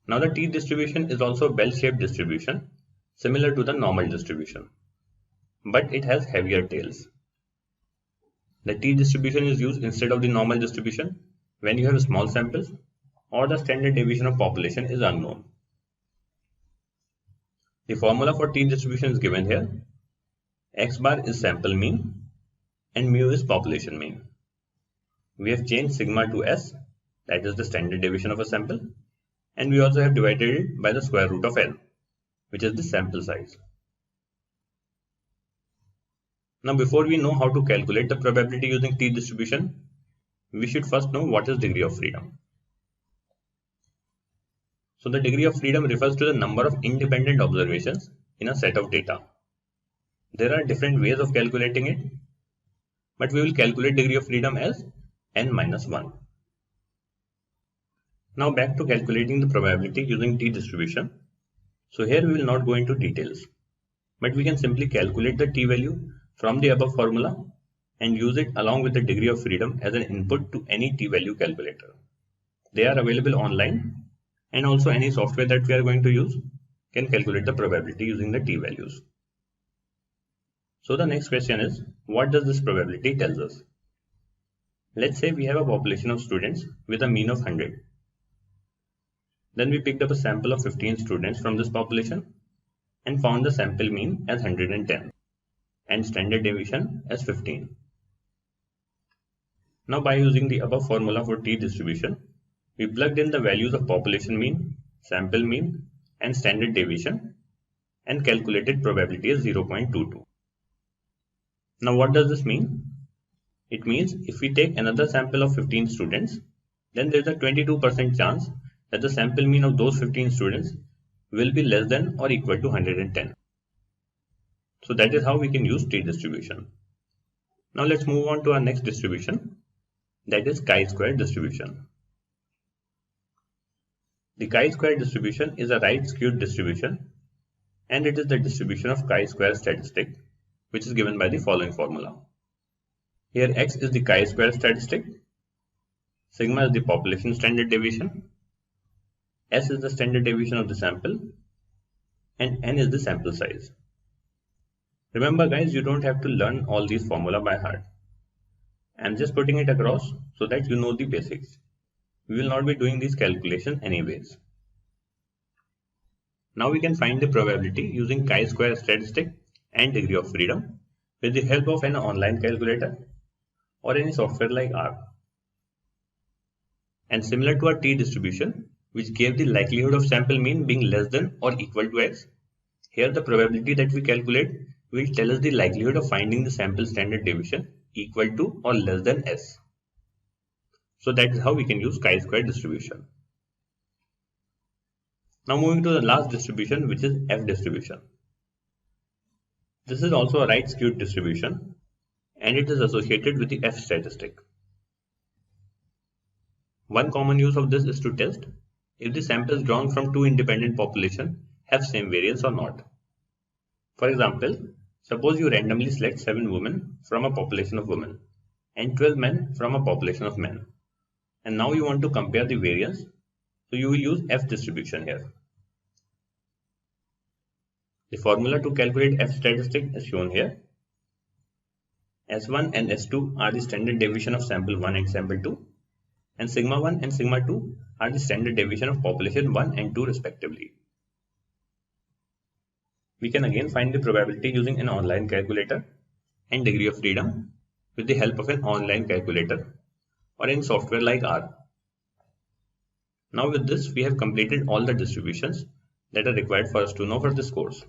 Now the t-distribution is also a bell-shaped distribution similar to the normal distribution, but it has heavier tails. The t-distribution is used instead of the normal distribution when you have small samples or the standard deviation of population is unknown. The formula for t-distribution is given here. X bar is sample mean and mu is population mean. We have changed sigma to S, that is the standard deviation of a sample, and we also have divided it by the square root of n, which is the sample size. Now before we know how to calculate the probability using t-distribution, we should first know what is degree of freedom. So the degree of freedom refers to the number of independent observations in a set of data. There are different ways of calculating it, but we will calculate degree of freedom as n-1. Now back to calculating the probability using t-distribution. So here we will not go into details, but we can simply calculate the t-value from the above formula and use it along with the degree of freedom as an input to any t-value calculator. They are available online, and also any software that we are going to use can calculate the probability using the t-values. So the next question is, what does this probability tells us? Let's say we have a population of students with a mean of 100. Then we picked up a sample of 15 students from this population and found the sample mean as 110 and standard deviation as 15. Now by using the above formula for t-distribution, we plugged in the values of population mean, sample mean and standard deviation and calculated probability as 0.22. Now what does this mean? It means if we take another sample of 15 students, then there is a 22% chance that the sample mean of those 15 students will be less than or equal to 110. So that is how we can use t-distribution. Now let's move on to our next distribution, that is chi-square distribution. The chi-square distribution is a right-skewed distribution, and it is the distribution of chi-square statistic, which is given by the following formula. Here x is the chi-square statistic, sigma is the population standard deviation, s is the standard deviation of the sample, and n is the sample size. Remember guys, you don't have to learn all these formula by heart. I'm just putting it across so that you know the basics. We will not be doing these calculations anyways. Now we can find the probability using chi-square statistic and degree of freedom with the help of an online calculator or any software like R. And similar to our t-distribution, which gave the likelihood of sample mean being less than or equal to x, here the probability that we calculate will tell us the likelihood of finding the sample standard deviation equal to or less than s. So that is how we can use chi-square distribution. Now moving to the last distribution, which is F distribution. This is also a right skewed distribution and it is associated with the F statistic. One common use of this is to test if the samples drawn from two independent populations have same variance or not. For example, suppose you randomly select 7 women from a population of women and 12 men from a population of men. And now you want to compare the variance, so you will use F distribution here. The formula to calculate F statistic is shown here. S1 and S2 are the standard deviation of sample 1 and sample 2, and sigma 1 and sigma 2 are the standard deviation of population 1 and 2 respectively. We can again find the probability using an online calculator and degree of freedom with the help of an online calculator or in software like R. Now with this, we have completed all the distributions that are required for us to know for this course.